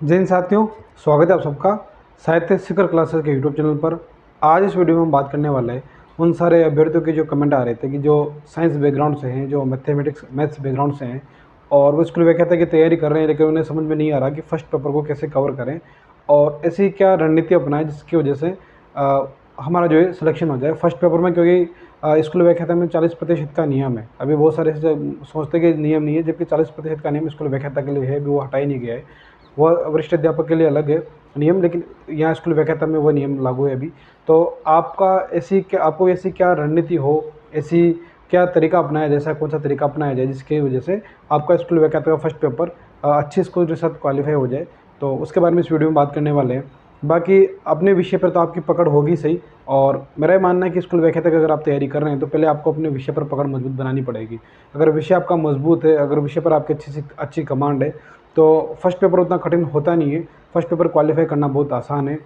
जय हिंद साथियों, स्वागत है आप सबका साहित्य शिखर क्लासेस के यूट्यूब चैनल पर। आज इस वीडियो में हम बात करने वाले हैं उन सारे अभ्यर्थियों के जो कमेंट आ रहे थे कि जो साइंस बैकग्राउंड से हैं, जो मैथ्स बैकग्राउंड से हैं और वो स्कूल व्याख्याता की तैयारी कर रहे हैं, लेकिन उन्हें समझ में नहीं आ रहा कि फर्स्ट पेपर को कैसे कवर करें और ऐसी क्या रणनीति अपनाएं जिसकी वजह से हमारा जो है सिलेक्शन हो जाए फर्स्ट पेपर में। क्योंकि स्कूल व्याख्याता में 40% का नियम है। अभी बहुत सारे ऐसे सोचते कि नियम नहीं है, जबकि 40% का नियम स्कूल व्याख्याता के लिए है, भी वो हटा ही नहीं गया है। वह वरिष्ठ अध्यापक के लिए अलग है नियम, लेकिन यहाँ स्कूल व्याख्याता में वह नियम लागू है अभी। तो आपको ऐसी क्या रणनीति हो, ऐसी क्या तरीका अपनाया जाए, ऐसा कौन सा तरीका अपनाया जाए जिसकी वजह से आपका स्कूल व्याख्याता का फर्स्ट पेपर अच्छे स्कोर के साथ क्वालिफाई हो जाए। तो उसके बारे में इस वीडियो में बात करने वाले हैं। बाकी अपने विषय पर तो आपकी पकड़ होगी सही, और मेरा ये मानना है कि स्कूल व्याख्याता की अगर आप तैयारी कर रहे हैं तो पहले आपको अपने विषय पर पकड़ मजबूत बनानी पड़ेगी। अगर विषय आपका मजबूत है, अगर विषय पर आपकी अच्छी कमांड है, तो फर्स्ट पेपर उतना कठिन होता नहीं है। फर्स्ट पेपर क्वालिफाई करना बहुत आसान है।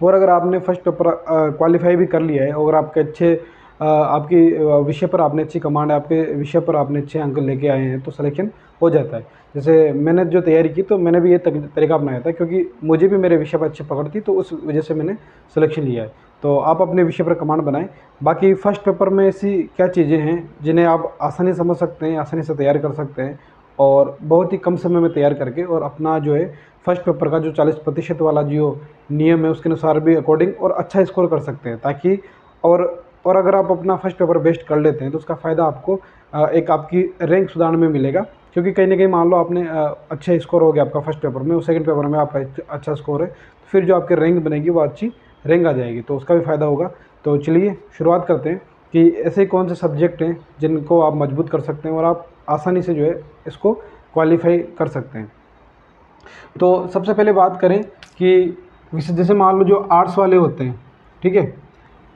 और अगर आपने फर्स्ट पेपर क्वालिफाई भी कर लिया है और आपके अच्छे आपकी विषय पर आपने अच्छी कमांड है, आपके विषय पर आपने अच्छे अंक लेके आए हैं, तो सिलेक्शन हो जाता है। जैसे मैंने जो तैयारी की तो मैंने भी ये तरीका अपनाया था, क्योंकि मुझे भी मेरे विषय पर अच्छी पकड़ थी, तो उस वजह से मैंने सिलेक्शन लिया है। तो आप अपने विषय पर कमांड बनाएं। बाकी फर्स्ट पेपर में ऐसी क्या चीज़ें हैं जिन्हें आप आसानी समझ सकते हैं, आसानी से तैयार कर सकते हैं और बहुत ही कम समय में तैयार करके और अपना जो है फर्स्ट पेपर का जो 40% वाला जो नियम है उसके अनुसार भी अकॉर्डिंग और अच्छा स्कोर कर सकते हैं। ताकि और अगर आप अपना फर्स्ट पेपर बेस्ट कर लेते हैं तो उसका फ़ायदा आपको एक आपकी रैंक सुधारने में मिलेगा। क्योंकि कहीं ना कहीं मान लो आपने अच्छा स्कोर हो गया आपका फर्स्ट पेपर में और सेकंड पेपर में आपका अच्छा स्कोर है, तो फिर जो आपकी रैंक बनेगी वो अच्छी रैंक आ जाएगी, तो उसका भी फ़ायदा होगा। तो चलिए शुरुआत करते हैं कि ऐसे कौन से सब्जेक्ट हैं जिनको आप मजबूत कर सकते हैं और आप आसानी से जो है इसको क्वालिफाई कर सकते हैं। तो सबसे पहले बात करें कि जैसे मान लो जो आर्ट्स वाले होते हैं, ठीक है,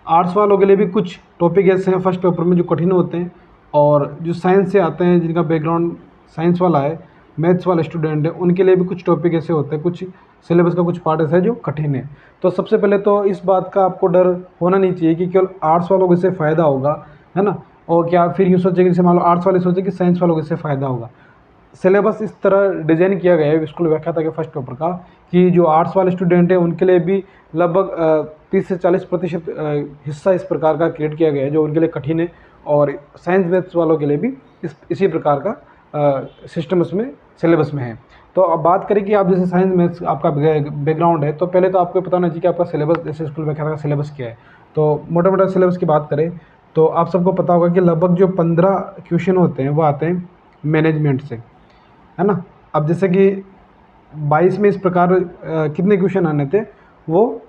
आर्ट्स वालों के लिए भी कुछ टॉपिक ऐसे हैं फर्स्ट पेपर में जो कठिन होते हैं, और जो साइंस से आते हैं जिनका बैकग्राउंड साइंस वाला है, मैथ्स वाले स्टूडेंट हैं, उनके लिए भी कुछ टॉपिक ऐसे होते हैं, कुछ सिलेबस का कुछ पार्ट ऐसा है जो कठिन है। तो सबसे पहले तो इस बात का आपको डर होना नहीं चाहिए कि केवल आर्ट्स वालों को इससे फ़ायदा होगा, है ना। और क्या फिर यूँ सोचे कि जैसे मान लो आर्ट्स वाले सोचे कि साइंस वालों को इससे फ़ायदा होगा। सिलेबस इस तरह डिज़ाइन किया गया है स्कूल व्याख्याता के फर्स्ट पेपर का कि जो आर्ट्स वाले स्टूडेंट हैं उनके लिए भी लगभग 30 से 40% हिस्सा इस प्रकार का क्रिएट किया गया है जो उनके लिए कठिन है, और साइंस मैथ्स वालों के लिए भी इसी प्रकार का सिस्टम उसमें सिलेबस में है। तो अब बात करें कि आप जैसे साइंस मैथ्स आपका बैकग्राउंड है, तो पहले तो आपको पता होना चाहिए कि आपका सिलेबस, जैसे स्कूल व्याख्याता का सिलेबस क्या है। तो मोटा मोटा सिलेबस की बात करें तो आप सबको पता होगा कि लगभग जो 15 क्वेश्चन होते हैं वो आते हैं मैनेजमेंट से, है ना। अब जैसे कि 22 में इस प्रकार कितने क्वेश्चन आने थे, वो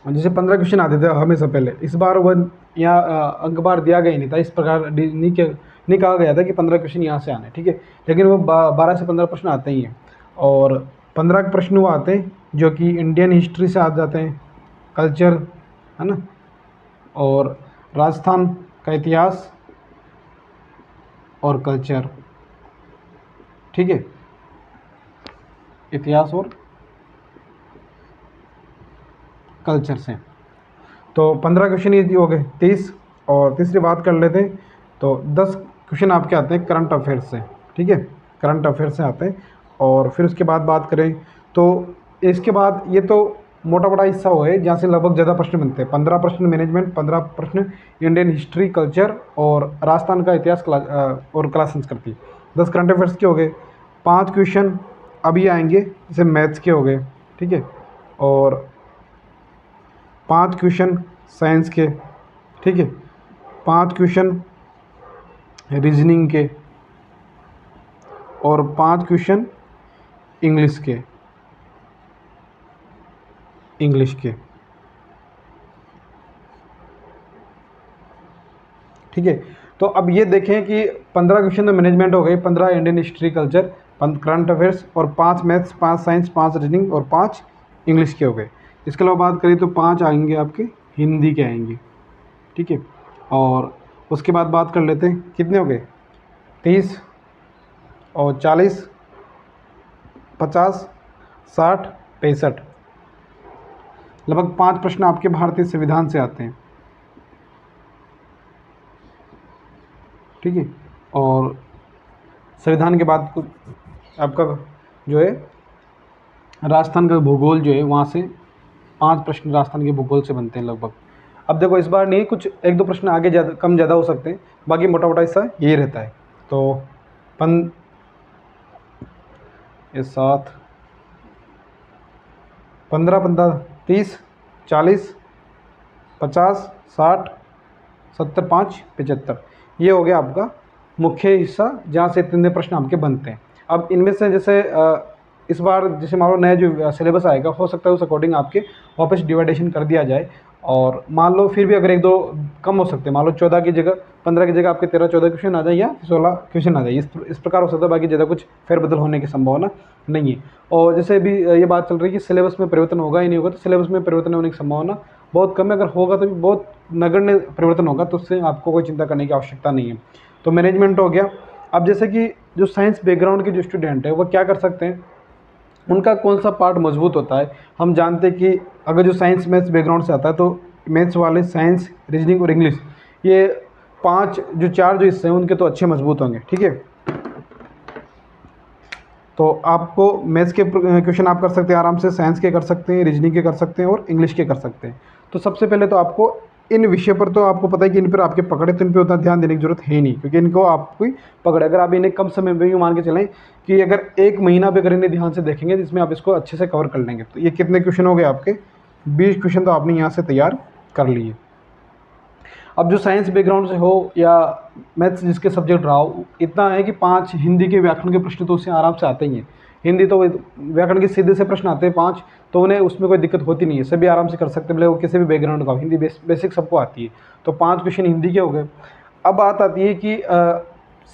जैसे 15 क्वेश्चन आते थे हमेशा पहले। इस बार वह यहाँ अंक बार दिया गया ही नहीं था, इस प्रकार नहीं कहा गया था कि 15 क्वेश्चन यहाँ से आने, ठीक है। लेकिन वो 12 से 15 प्रश्न आते ही हैं, और 15 प्रश्न वो आते हैं जो कि इंडियन हिस्ट्री से आ जाते हैं, कल्चर, है ना, और राजस्थान का इतिहास और कल्चर, ठीक है, इतिहास और कल्चर से। तो 15 क्वेश्चन ये हो गए 30। और तीसरी बात कर लेते हैं तो 10 क्वेश्चन आपके आते हैं करंट अफेयर्स से, ठीक है, करंट अफेयर्स से आते हैं। और फिर उसके बाद बात करें तो इसके बाद ये तो मोटा मोटा हिस्सा हो है जहाँ से लगभग ज़्यादा प्रश्न बनते हैं। 15 प्रश्न मैनेजमेंट, 15 प्रश्न इंडियन हिस्ट्री कल्चर और राजस्थान का इतिहास और कला संस्कृति। 10 करंट अफेयर्स के हो गए। 5 क्वेश्चन अभी आएंगे जैसे मैथ्स के हो गए, ठीक है, और 5 क्वेश्चन साइंस के, ठीक है, 5 क्वेश्चन रीजनिंग के और 5 क्वेश्चन इंग्लिश के, ठीक है। तो अब ये देखें कि 15 क्वेश्चन तो मैनेजमेंट हो गए, 15 Indian history culture, current affairs, और 5 मैथ्स, 5 साइंस, 5 रीजनिंग और 5 इंग्लिश के हो गए। इसके अलावा बात करें तो 5 आएंगे आपके हिंदी के आएंगे, ठीक है। और उसके बाद बात कर लेते हैं कितने हो गए, 30 और 40, 50, 60, 65, लगभग 5 प्रश्न आपके भारतीय संविधान से आते हैं, ठीक है। और संविधान के बाद आपका जो है राजस्थान का भूगोल जो है वहाँ से 5 प्रश्न राजस्थान के भूगोल से बनते हैं लगभग। अब देखो इस बार नहीं, कुछ 1-2 प्रश्न आगे ज़्यादा कम ज़्यादा हो सकते हैं, बाकी मोटा-मोटा हिस्सा यही रहता है। तो पन ये 7 15-15 30 40 50 60 70 5 75 ये हो गया आपका मुख्य हिस्सा, जहाँ से इतने प्रश्न आपके बनते हैं। अब इनमें से जैसे इस बार जैसे मान लो नया जो सिलेबस आएगा, हो सकता है उस अकॉर्डिंग आपके वापस डिवाइडेशन कर दिया जाए, और मान लो फिर भी अगर 1-2 कम हो सकते हैं, मान लो 14 की जगह 15 की जगह आपके 13-14 क्वेश्चन आ जाए या 16 क्वेश्चन आ जाए, इस प्रकार हो सकता है। बाकी ज़्यादा कुछ फेरबदल होने की संभावना नहीं है। और जैसे अभी ये बात चल रही है कि सिलेबस में परिवर्तन होगा ही नहीं होगा, तो सिलेबस में परिवर्तन होने की संभावना बहुत कम है। अगर होगा तो भी बहुत नगण्य परिवर्तन होगा, तो उससे आपको कोई चिंता करने की आवश्यकता नहीं है। तो मैनेजमेंट हो गया। अब जैसे कि जो साइंस बैकग्राउंड के जो स्टूडेंट है वो क्या कर सकते हैं, उनका कौन सा पार्ट मजबूत होता है। हम जानते हैं कि अगर जो साइंस मैथ्स बैकग्राउंड से आता है, तो मैथ्स वाले साइंस, रीजनिंग और इंग्लिश, ये 4 जो हिस्से हैं उनके तो अच्छे मजबूत होंगे, ठीक है। तो आपको मैथ्स के क्वेश्चन आप कर सकते हैं आराम से, साइंस के कर सकते हैं, रीजनिंग के कर सकते हैं और इंग्लिश के कर सकते हैं। तो सबसे पहले तो आपको इन विषय पर, तो आपको पता है कि इन पर आपके पकड़े, तो इन पर उतना ध्यान देने की जरूरत है नहीं, क्योंकि इनको आपको पकड़े। अगर आप इन्हें कम समय में भी मान के चलें कि अगर 1 महीना भी अगर इन्हें ध्यान से देखेंगे, जिसमें आप इसको अच्छे से कवर कर लेंगे, तो ये कितने क्वेश्चन हो गए आपके, 20 क्वेश्चन तो आपने यहाँ से तैयार कर लिए। अब जो साइंस बैकग्राउंड से हो या मैथ्स जिसके सब्जेक्ट रहा हो, इतना है कि 5 हिंदी के व्याकरण के प्रश्न तो उससे आराम से आते ही हैं। हिंदी तो व्याकरण के सीधे से प्रश्न आते हैं 5, तो उन्हें उसमें कोई दिक्कत होती नहीं है, सभी आराम से कर सकते हैं, भले वो किसी भी बैकग्राउंड का हो। हिंदी बेसिक सबको आती है, तो 5 क्वेश्चन हिंदी के हो गए। अब बात आती है कि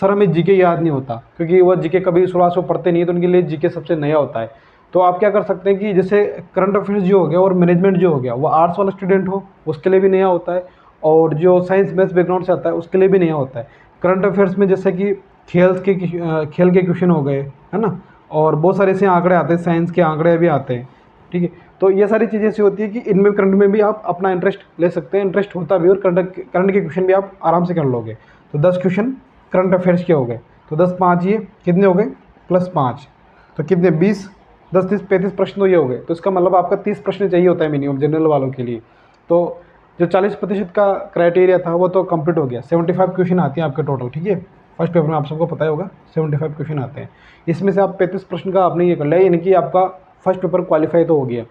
सर हमें जीके याद नहीं होता, क्योंकि वो जीके कभी शुरुआत से पढ़ते नहीं है, तो उनके लिए जीके सबसे नया होता है। तो आप क्या कर सकते हैं कि जैसे करंट अफेयर्स जो हो गया और मैनेजमेंट जो हो गया, वो आर्ट्स वाला स्टूडेंट हो उसके लिए भी नया होता है, और जो साइंस मैथ्स बैकग्राउंड से आता है उसके लिए भी नया होता है। करंट अफेयर्स में जैसे कि खेल के क्वेश्चन हो गए, है ना, और बहुत सारे ऐसे आंकड़े आते हैं, साइंस के आंकड़े भी आते हैं, ठीक है। तो ये सारी चीज़ें ऐसी होती है कि इनमें करंट में भी आप अपना इंटरेस्ट ले सकते हैं, इंटरेस्ट होता भी, और करंट के क्वेश्चन भी आप आराम से कर लोगे। तो 10 क्वेश्चन करंट अफेयर्स के हो गए, तो 10 5 ये कितने हो गए, +5, तो कितने 20, 10 30 35 प्रश्न तो ये हो गए। तो इसका मतलब आपका 30 प्रश्न चाहिए होता है मिनिमम जनरल वालों के लिए। तो जो 40% का क्राइटेरिया था वो तो कंप्लीट हो गया। 75 क्वेश्चन आते हैं आपके टोटल, ठीक है। फर्स्ट पेपर में आप सबको पता ही होगा 75 क्वेश्चन आते हैं। इसमें से आप 35 प्रश्न का आपने ये कर लिया, यानी कि आपका फर्स्ट पेपर क्वालिफाई तो हो गया।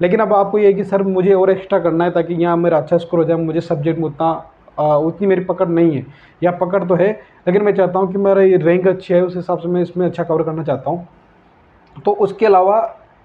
लेकिन अब आपको ये है कि सर मुझे और एक्स्ट्रा करना है ताकि यहाँ मेरा अच्छा स्कोर हो जाए, मुझे सब्जेक्ट में उतनी मेरी पकड़ नहीं है, या पकड़ तो है लेकिन मैं चाहता हूँ कि मेरा ये रैंक अच्छी है, उस हिसाब से मैं इसमें अच्छा कवर करना चाहता हूँ। तो उसके अलावा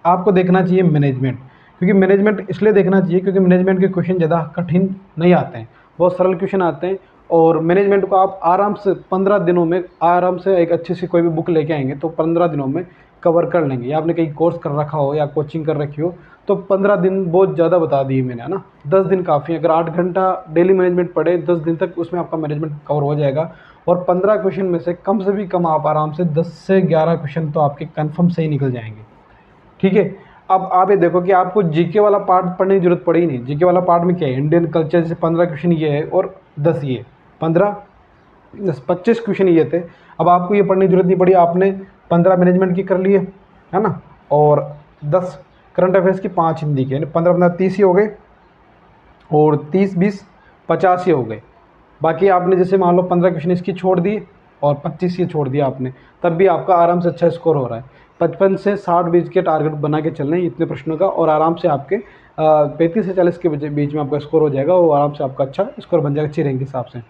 आपको देखना चाहिए मैनेजमेंट, क्योंकि मैनेजमेंट इसलिए देखना चाहिए क्योंकि मैनेजमेंट के क्वेश्चन ज़्यादा कठिन नहीं आते हैं, बहुत सरल क्वेश्चन आते हैं। और मैनेजमेंट को आप आराम से 15 दिनों में आराम से एक अच्छी सी कोई भी बुक लेके आएंगे तो 15 दिनों में कवर कर लेंगे। या आपने कहीं कोर्स कर रखा हो या कोचिंग कर रखी हो तो 15 दिन बहुत ज़्यादा बता दिए मैंने, है ना। 10 दिन काफ़ी है, अगर 8 घंटा डेली मैनेजमेंट पढ़े 10 दिन तक, उसमें आपका मैनेजमेंट कवर हो जाएगा। और 15 क्वेश्चन में से भी कम आप आराम से 10 से 11 क्वेश्चन तो आपके कन्फर्म से ही निकल जाएंगे, ठीक है। अब आप ये देखो कि आपको जीके वाला पार्ट पढ़ने की जरूरत पड़ी ही नहीं। जीके वाला पार्ट में क्या है, इंडियन कल्चर जैसे 15 क्वेश्चन ये है और 10 ये 15 10 25 क्वेश्चन ये थे। अब आपको ये पढ़ने की जरूरत नहीं पड़ी, आपने 15 मैनेजमेंट की कर लिए, है ना, और 10 करंट अफेयर्स की, 5 हिंदी के, 15 30 ही हो गए, और 30 20 50 ही हो गए। बाकी आपने जैसे मान लो 15 क्वेश्चन इसकी छोड़ दी और 25 ये छोड़ दिया आपने, तब भी आपका आराम से अच्छा स्कोर हो रहा है। 55 से 60 बीच के टारगेट बना के चल रहे हैं इतने प्रश्नों का, और आराम से आपके 35 से 40 के बीच में आपका स्कोर हो जाएगा, और आराम से आपका अच्छा स्कोर बन जाएगा अच्छी रैंक के हिसाब से।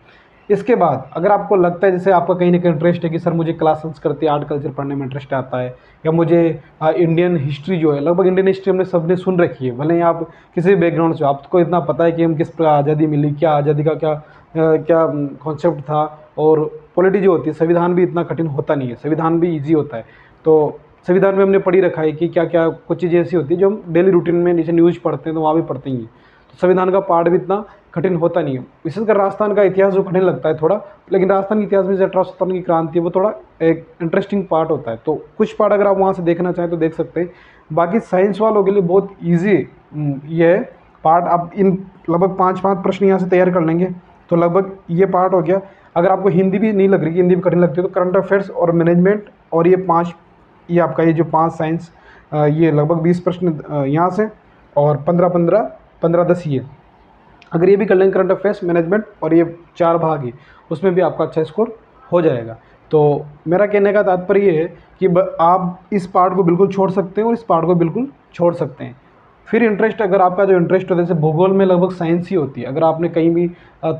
इसके बाद अगर आपको लगता है जैसे आपका कहीं ना कहीं इंटरेस्ट है कि सर मुझे क्लास संस्कृति आर्ट कल्चर पढ़ने में इंटरेस्ट आता है, या मुझे इंडियन हिस्ट्री जो है, लगभग इंडियन हिस्ट्री हमने सबने सुन रखी है, भले ही आप किसी भी बैकग्राउंड से, आपको इतना पता है कि हम किस प्रकार आज़ादी मिली, क्या आज़ादी का क्या कॉन्सेप्ट था, और पॉलिटी जो होती है, संविधान भी इतना कठिन होता नहीं है, संविधान भी ईजी होता है। तो संविधान में हमने पढ़ी रखा है कि क्या क्या कुछ चीज़ें ऐसी होती है जो हम डेली रूटीन में नीचे न्यूज़ पढ़ते हैं तो वहाँ भी पढ़ते ही हैं। तो संविधान का पार्ट भी इतना कठिन होता नहीं है। विशेषकर राजस्थान का इतिहास जो कठिन लगता है थोड़ा, लेकिन राजस्थान के इतिहास में जो 1857 की क्रांति है वो थोड़ा एक इंटरेस्टिंग पार्ट होता है, तो कुछ पार्ट अगर आप वहाँ से देखना चाहें तो देख सकते हैं। बाकी साइंस वालों के लिए बहुत ईजी ये है पार्ट। आप इन लगभग 5 प्रश्न यहाँ से तैयार कर लेंगे तो लगभग ये पार्ट हो गया। अगर आपको हिंदी भी नहीं लग रही, हिंदी भी कठिन लगती है, तो करंट अफेयर्स और मैनेजमेंट और ये 5, ये आपका ये जो 5 साइंस ये लगभग 20 प्रश्न यहाँ से और 15-15 ये। अगर ये भी कर लेंगे करंट अफेयर्स, मैनेजमेंट और ये 4 भाग ही, उसमें भी आपका अच्छा स्कोर हो जाएगा। तो मेरा कहने का तात्पर्य ये है कि आप इस पार्ट को बिल्कुल छोड़ सकते हैं और इस पार्ट को बिल्कुल छोड़ सकते हैं। फिर इंटरेस्ट, अगर आपका जो इंटरेस्ट होता है, जैसे भूगोल में लगभग साइंस ही होती है, अगर आपने कहीं भी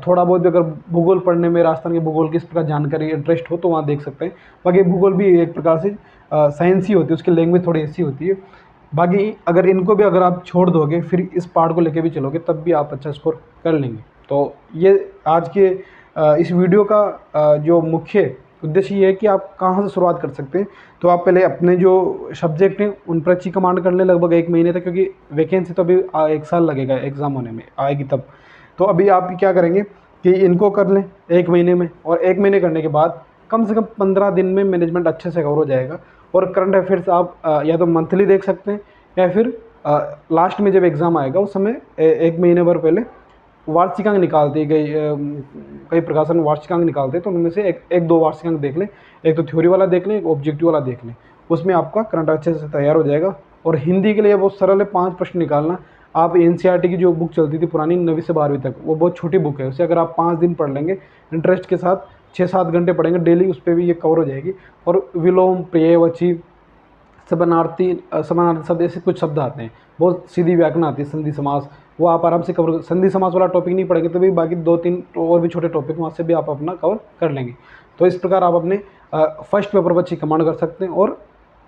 थोड़ा बहुत भी अगर भूगोल पढ़ने में, राजस्थान के भूगोल की इस प्रकार जानकारी इंटरेस्ट हो तो वहाँ देख सकते हैं। बाकी भूगोल भी एक प्रकार से साइंस ही होती है, उसकी लैंग्वेज थोड़ी ऐसी होती है। बाकी अगर इनको भी अगर आप छोड़ दोगे, फिर इस पार्ट को लेके भी चलोगे, तब भी आप अच्छा स्कोर कर लेंगे। तो ये आज के इस वीडियो का जो मुख्य उद्देश्य ये है कि आप कहाँ से शुरुआत कर सकते हैं। तो आप पहले अपने जो सब्जेक्ट हैं उन पर अच्छी कमांड कर लें लगभग 1 महीने तक, क्योंकि वैकेंसी तो अभी 1 साल लगेगा एग्ज़ाम होने में, आएगी तब। तो अभी आप क्या करेंगे कि इनको कर लें 1 महीने में, और 1 महीने करने के बाद कम से कम 15 दिन में मैनेजमेंट अच्छे से कवर हो जाएगा। और करंट अफेयर्स आप या तो मंथली देख सकते हैं, या फिर लास्ट में जब एग्ज़ाम आएगा उस समय 1 महीने भर पहले वार्षिकांक निकालते हैं, कई प्रकाशन वार्षिकांक निकालते हैं, तो उनमें से एक दो वार्षिकांक देख लें। एक तो थ्योरी वाला देख लें, एक ऑब्जेक्टिव वाला देख लें, उसमें आपका करंट अच्छे से तैयार हो जाएगा। और हिंदी के लिए बहुत सरल है, 5 प्रश्न निकालना। आप एनसीईआरटी की जो बुक चलती थी पुरानी 9वीं से 12वीं तक, वो बहुत छोटी बुक है, उसे अगर आप 5 दिन पढ़ लेंगे इंटरेस्ट के साथ, 6-7 घंटे पढ़ेंगे डेली, उस पर भी ये कवर हो जाएगी। और विलोम, पर्यायवाची, समानार्थी समानार्थी शब्द, ऐसे कुछ शब्द आते हैं, बहुत सीधी व्याकरण आती है, संधि समास, वो आप आराम से कवर। संधि समास वाला टॉपिक नहीं पढ़ेंगे तो भी बाकी 2-3 और भी छोटे टॉपिक वहाँ से भी आप अपना कवर कर लेंगे। तो इस प्रकार आप अपने फर्स्ट पेपर पर अच्छी कमांड कर सकते हैं, और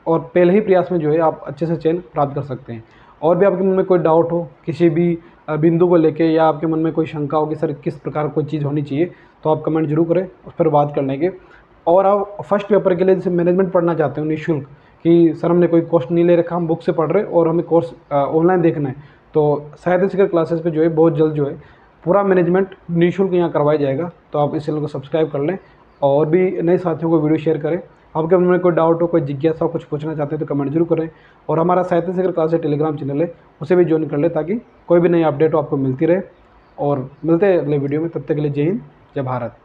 पहले ही प्रयास में जो है आप अच्छे से चयन प्राप्त कर सकते हैं। और भी आपके मन में कोई डाउट हो किसी भी बिंदु को लेके, या आपके मन में कोई शंका हो कि सर किस प्रकार कोई चीज़ होनी चाहिए, तो आप कमेंट जरूर करें, उस पर बात कर लेंगे। और आप फर्स्ट पेपर के लिए जैसे मैनेजमेंट पढ़ना चाहते हो निःशुल्क, कि सर हमने कोई कॉस्ट नहीं ले रखा, हम बुक से पढ़ रहे और हमें कोर्स ऑनलाइन देखना है, तो साहित्य शिखर क्लासेस पे जो है बहुत जल्द जो है पूरा मैनेजमेंट निःशुल्क यहाँ करवाया जाएगा। तो आप इस चैनल को सब्सक्राइब कर लें, और भी नए साथियों को वीडियो शेयर करें। आपके मन में कोई डाउट हो, कोई जिज्ञासा हो, कुछ पूछना चाहते हैं तो कमेंट जरूर करें। और हमारा साहित्य शिखर क्लासेस टेलीग्राम चैनल है, उसे भी ज्वाइन कर लें, ताकि कोई भी नई अपडेट हो आपको मिलती रहे। और मिलते हैं अगले वीडियो में, तब तक के लिए जय हिंद, जय भारत।